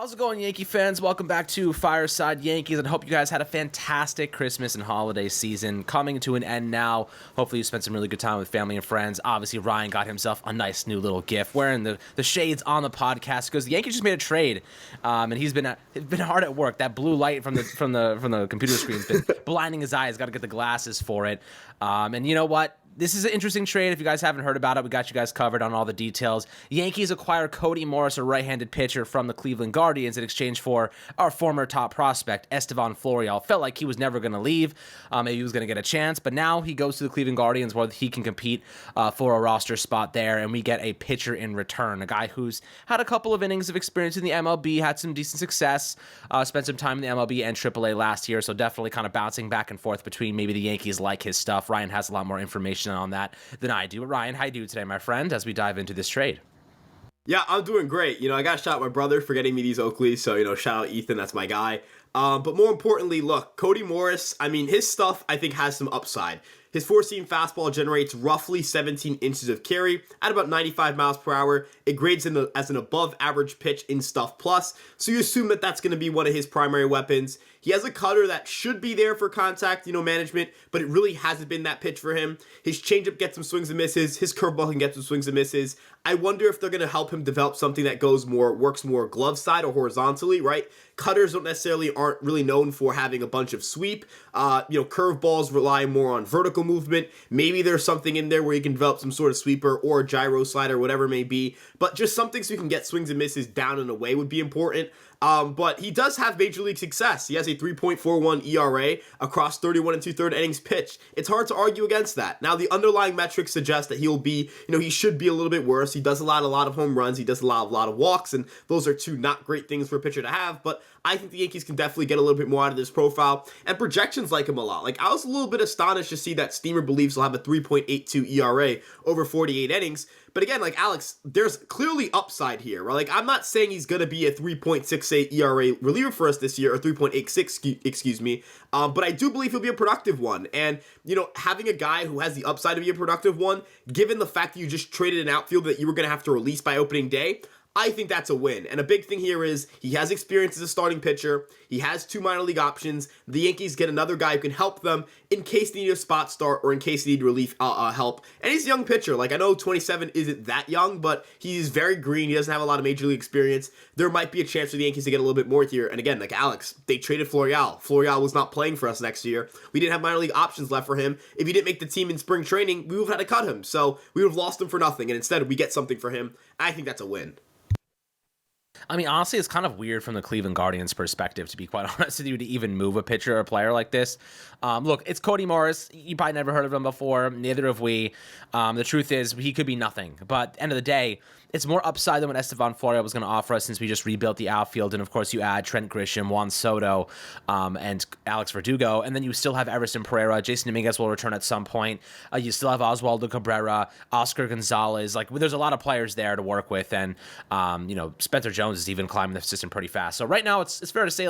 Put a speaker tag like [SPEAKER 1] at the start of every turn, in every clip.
[SPEAKER 1] How's it going, Yankee fans? Welcome back to Fireside Yankees, and hope you guys had a fantastic Christmas and holiday season coming to an end now. Hopefully you spent some really good time with family and friends. Obviously, Ryan got himself a nice new little gift, wearing the shades on the podcast, because the Yankees just made a trade, and he's been hard at work. That blue light from the computer screen's been blinding his eyes. Got to get the glasses for it. And you know what? This is an interesting trade. If you guys haven't heard about it, we got you guys covered on all the details. Yankees acquire Cody Morris, a right-handed pitcher from the Cleveland Guardians, in exchange for our former top prospect, Estevan Florial. Felt like he was never going to leave. Maybe he was going to get a chance, but now he goes to the Cleveland Guardians where he can compete for a roster spot there, and we get a pitcher in return, a guy who's had a couple of innings of experience in the MLB, had some decent success, spent some time in the MLB and AAA last year, so definitely kind of bouncing back and forth between maybe the Yankees like his stuff. Ryan has a lot more information on that than I do. But Ryan, how you doing today, my friend, as we dive into this trade?
[SPEAKER 2] Yeah, I'm doing great. I got to shout out my brother for getting me these Oakleys, so, shout out Ethan, that's my guy. But more importantly, look, Cody Morris, his stuff, I think, has some upside. His four-seam fastball generates roughly 17 inches of carry at about 95 miles per hour. It grades as an above-average pitch in Stuff Plus, so you assume that that's going to be one of his primary weapons. He has a cutter that should be there for contact, management, but it really hasn't been that pitch for him. His changeup gets some swings and misses. His curveball can get some swings and misses. I wonder if they're going to help him develop something that works more glove side or horizontally, right? Cutters aren't really known for having a bunch of sweep. Curveballs rely more on vertical movement. Maybe there's something in there where you can develop some sort of sweeper or a gyro slider, whatever it may be. But just something so you can get swings and misses down and away would be important. But he does have major league success. He has a 3.41 ERA across 31 and 2/3 innings pitched. It's hard to argue against that. Now, the underlying metrics suggest that he should be a little bit worse. He does a lot of home runs. He does a lot of walks, and those are two not great things for a pitcher to have. But I think the Yankees can definitely get a little bit more out of this profile, and projections like him a lot. I was a little bit astonished to see that Steamer believes he'll have a 3.82 ERA over 48 innings. But again, Alex, there's clearly upside here, right? I'm not saying he's going to be a 3.68 ERA reliever for us this year, or 3.86, excuse me. But I do believe he'll be a productive one. And, having a guy who has the upside to be a productive one, given the fact that you just traded an outfield that you were going to have to release by opening day, I think that's a win. And a big thing here is he has experience as a starting pitcher. He has two minor league options. The Yankees get another guy who can help them in case they need a spot start or in case they need relief help. And he's a young pitcher. I know 27 isn't that young, but he's very green. He doesn't have a lot of major league experience. There might be a chance for the Yankees to get a little bit more here. And again, Alex, they traded Florial. Florial was not playing for us next year. We didn't have minor league options left for him. If he didn't make the team in spring training, we would have had to cut him. So we would have lost him for nothing. And instead, we get something for him. I think that's a win.
[SPEAKER 1] Honestly, it's kind of weird from the Cleveland Guardians' perspective, to be quite honest with you, to even move a pitcher or a player like this. Look, it's Cody Morris. You probably never heard of him before. Neither have we. The truth is, he could be nothing. But at the end of the day, it's more upside than what Estevan Florial was going to offer us since we just rebuilt the outfield. And, of course, you add Trent Grisham, Juan Soto, and Alex Verdugo. And then you still have Everson Pereira. Jason Dominguez will return at some point. You still have Oswaldo Cabrera, Oscar Gonzalez. There's a lot of players there to work with. And, Spencer Jones is even climbing the system pretty fast. So right now, it's fair to say,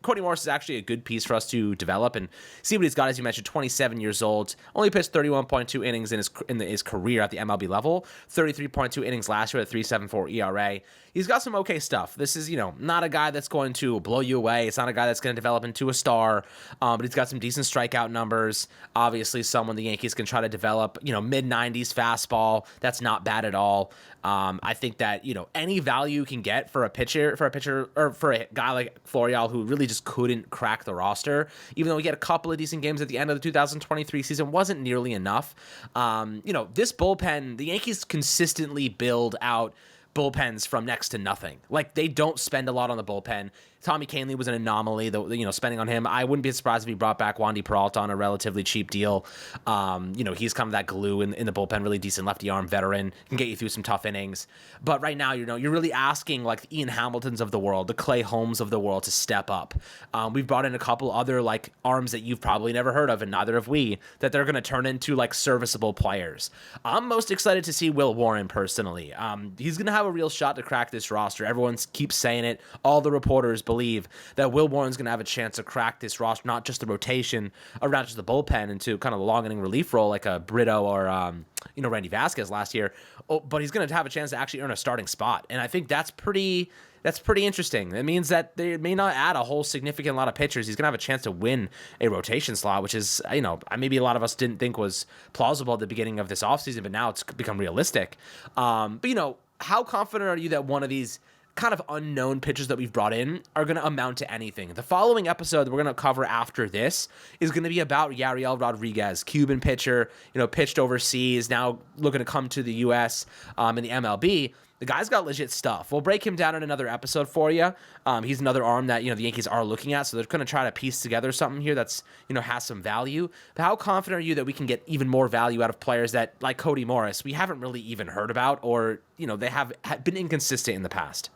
[SPEAKER 1] Cody Morris is actually a good piece for us to develop and see what he's got. As you mentioned, 27 years old, only pitched 31.2 innings in his career at the MLB level, 33.2 innings last year at 3.74 ERA. He's got some okay stuff. This is, not a guy that's going to blow you away. It's not a guy that's going to develop into a star, but he's got some decent strikeout numbers. Obviously, someone the Yankees can try to develop, mid-90s fastball. That's not bad at all. I think that, any value you can get for a pitcher, or for a guy like Florial who really just couldn't crack the roster, even though he had a couple of decent games at the end of the 2023 season, wasn't nearly enough. This bullpen, the Yankees consistently build out bullpens from next to nothing. They don't spend a lot on the bullpen. Tommy Kahnle was an anomaly, spending on him. I wouldn't be surprised if he brought back Wandy Peralta on a relatively cheap deal. He's kind of that glue in the bullpen, really decent lefty arm veteran, can get you through some tough innings. But right now, you're really asking the Ian Hamiltons of the world, the Clay Holmes of the world to step up. We've brought in a couple other arms that you've probably never heard of, and neither have we, that they're going to turn into serviceable players. I'm most excited to see Will Warren personally. He's going to have a real shot to crack this roster. Everyone keeps saying it. All the reporters believe that Will Warren's going to have a chance to crack this roster, not just the rotation, or not just the bullpen, into kind of a long inning relief role like a Brito or Randy Vasquez last year. But he's going to have a chance to actually earn a starting spot, and I think that's pretty That's pretty interesting. That means that they may not add a whole significant lot of pitchers. He's going to have a chance to win a rotation slot, which is, maybe a lot of us didn't think was plausible at the beginning of this offseason, but now it's become realistic. How confident are you that one of these kind of unknown pitchers that we've brought in are going to amount to anything? The following episode that we're going to cover after this is going to be about Yariel Rodriguez, Cuban pitcher, pitched overseas, now looking to come to the U.S. In the MLB. The guy's got legit stuff. We'll break him down in another episode for you. He's another arm that, the Yankees are looking at, so they're going to try to piece together something here that's, has some value. But how confident are you that we can get even more value out of players that, like Cody Morris, we haven't really even heard about, or, they have been inconsistent in the past?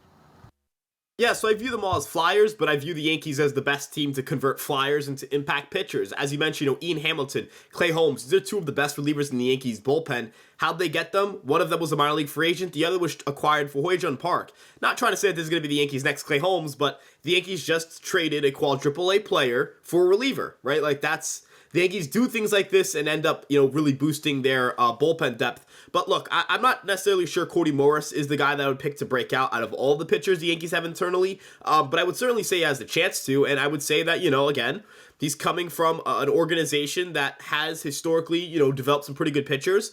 [SPEAKER 2] Yeah, so I view them all as flyers, but I view the Yankees as the best team to convert flyers into impact pitchers. As you mentioned, Ian Hamilton, Clay Holmes, they're two of the best relievers in the Yankees bullpen. How'd they get them? One of them was a minor league free agent. The other was acquired for Hoyjun Park. Not trying to say that this is going to be the Yankees' next Clay Holmes, but the Yankees just traded a quadruple A player for a reliever, right? The Yankees do things like this and end up, really boosting their bullpen depth. But look, I'm not necessarily sure Cody Morris is the guy that I would pick to break out of all the pitchers the Yankees have internally. But I would certainly say he has the chance to. And I would say that, again, he's coming from an organization that has historically, developed some pretty good pitchers.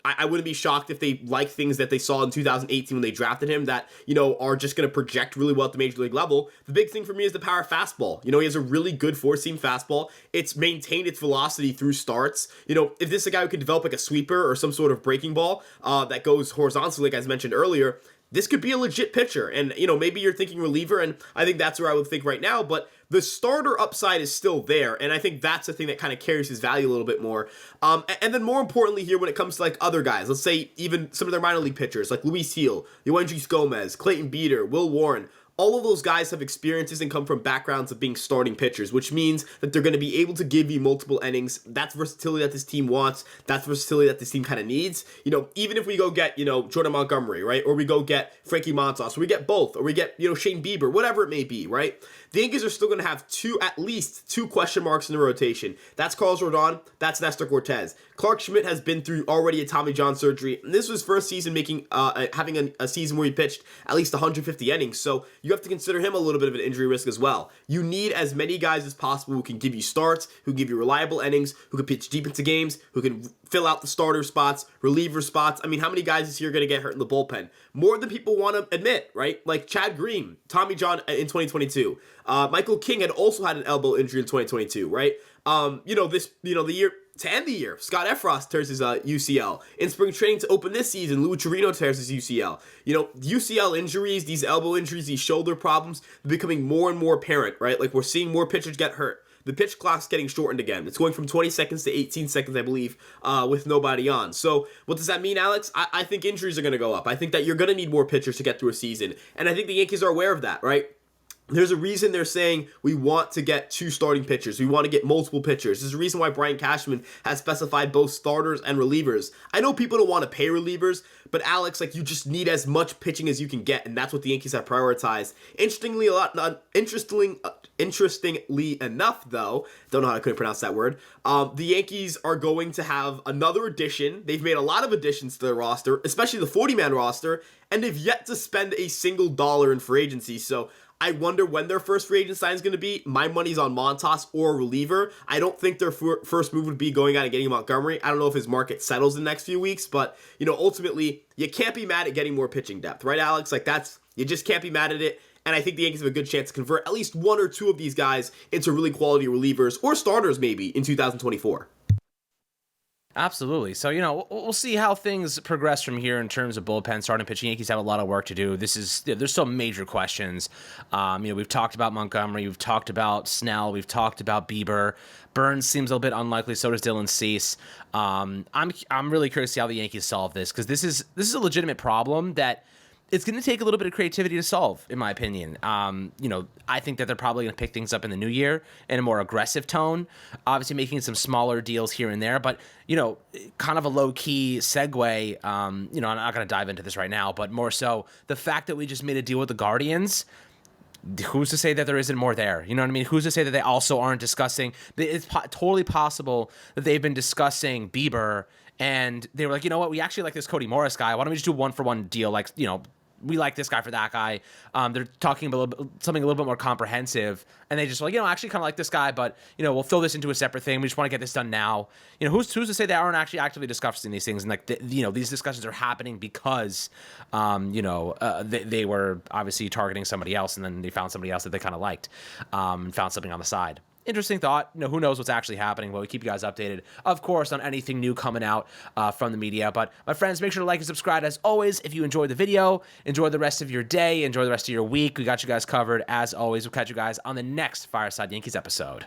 [SPEAKER 2] I wouldn't be shocked if they like things that they saw in 2018 when they drafted him that, are just going to project really well at the major league level. The big thing for me is the power fastball. He has a really good four-seam fastball. It's maintained its velocity through starts. If this is a guy who could develop like a sweeper or some sort of breaking ball that goes horizontally, like as mentioned earlier, this could be a legit pitcher. And, maybe you're thinking reliever, and I think that's where I would think right now, but the starter upside is still there, and I think that's the thing that kind of carries his value a little bit more. And then more importantly here, when it comes to like other guys, let's say even some of their minor league pitchers, like Luis Gil, Yoendrys Gomez, Clayton Beater, Will Warren, all of those guys have experiences and come from backgrounds of being starting pitchers, which means that they're going to be able to give you multiple innings. That's versatility that this team wants. That's versatility that this team kind of needs. Even if we go get, Jordan Montgomery, right? Or we go get Frankie Montas, or we get both, or we get, Shane Bieber, whatever it may be, right? The Yankees are still going to have at least two question marks in the rotation. That's Carlos Rodon. That's Nestor Cortez. Clark Schmidt has been through already a Tommy John surgery. And this was his first season having a season where he pitched at least 150 innings. So you have to consider him a little bit of an injury risk as well. You need as many guys as possible who can give you starts, who can give you reliable innings, who can pitch deep into games, who can fill out the starter spots, reliever spots. I mean, how many guys is here going to get hurt in the bullpen? More than people want to admit, right? Like Chad Green, Tommy John in 2022. Michael King had also had an elbow injury in 2022, right? The year to end the year, Scott Efros tears his UCL. In spring training to open this season, Lou Chirino tears his UCL. UCL injuries, these elbow injuries, these shoulder problems, they're becoming more and more apparent, right? Like we're seeing more pitchers get hurt. The pitch clock's getting shortened again. It's going from 20 seconds to 18 seconds, I believe, with nobody on. So what does that mean, Alex? I think injuries are going to go up. I think that you're going to need more pitchers to get through a season. And I think the Yankees are aware of that, right? There's a reason they're saying we want to get two starting pitchers. We want to get multiple pitchers. There's a reason why Brian Cashman has specified both starters and relievers. I know people don't want to pay relievers, but Alex, you just need as much pitching as you can get, and that's what the Yankees have prioritized. Interestingly enough, though, don't know how I couldn't pronounce that word, the Yankees are going to have another addition. They've made a lot of additions to their roster, especially the 40-man roster, and they've yet to spend a single dollar in free agency, so I wonder when their first free agent sign is going to be. My money's on Montas or a reliever. I don't think their first move would be going out and getting Montgomery. I don't know if his market settles in the next few weeks, but, ultimately, you can't be mad at getting more pitching depth, right, Alex? You just can't be mad at it. And I think the Yankees have a good chance to convert at least one or two of these guys into really quality relievers or starters maybe in 2024.
[SPEAKER 1] Absolutely. So, we'll see how things progress from here in terms of bullpen, starting pitching. Yankees have a lot of work to do. There's some major questions. We've talked about Montgomery. We've talked about Snell. We've talked about Bieber. Burns seems a little bit unlikely. So does Dylan Cease. I'm really curious to see how the Yankees solve this, because this is a legitimate problem that it's going to take a little bit of creativity to solve, in my opinion. I think that they're probably going to pick things up in the new year in a more aggressive tone, obviously making some smaller deals here and there, but, kind of a low-key segue. I'm not going to dive into this right now, but more so the fact that we just made a deal with the Guardians. Who's to say that there isn't more there? You know what I mean? Who's to say that they also aren't discussing? It's totally possible that they've been discussing Bieber, and they were like, you know what? We actually like this Cody Morris guy. Why don't we just do 1-for-1 deal? we like this guy for that guy. They're talking about something a little bit more comprehensive, and they just like, actually kind of like this guy, but we'll throw this into a separate thing. We just want to get this done now. Who's to say they aren't actually actively discussing these things, and like these discussions are happening because they were obviously targeting somebody else, and then they found somebody else that they kind of liked, and found something on the side. Interesting thought. Who knows what's actually happening, but we keep you guys updated, of course, on anything new coming out from the media. But my friends, make sure to like and subscribe as always. If you enjoyed the video, enjoy the rest of your day, enjoy the rest of your week. We got you guys covered as always. We'll catch you guys on the next Fireside Yankees episode.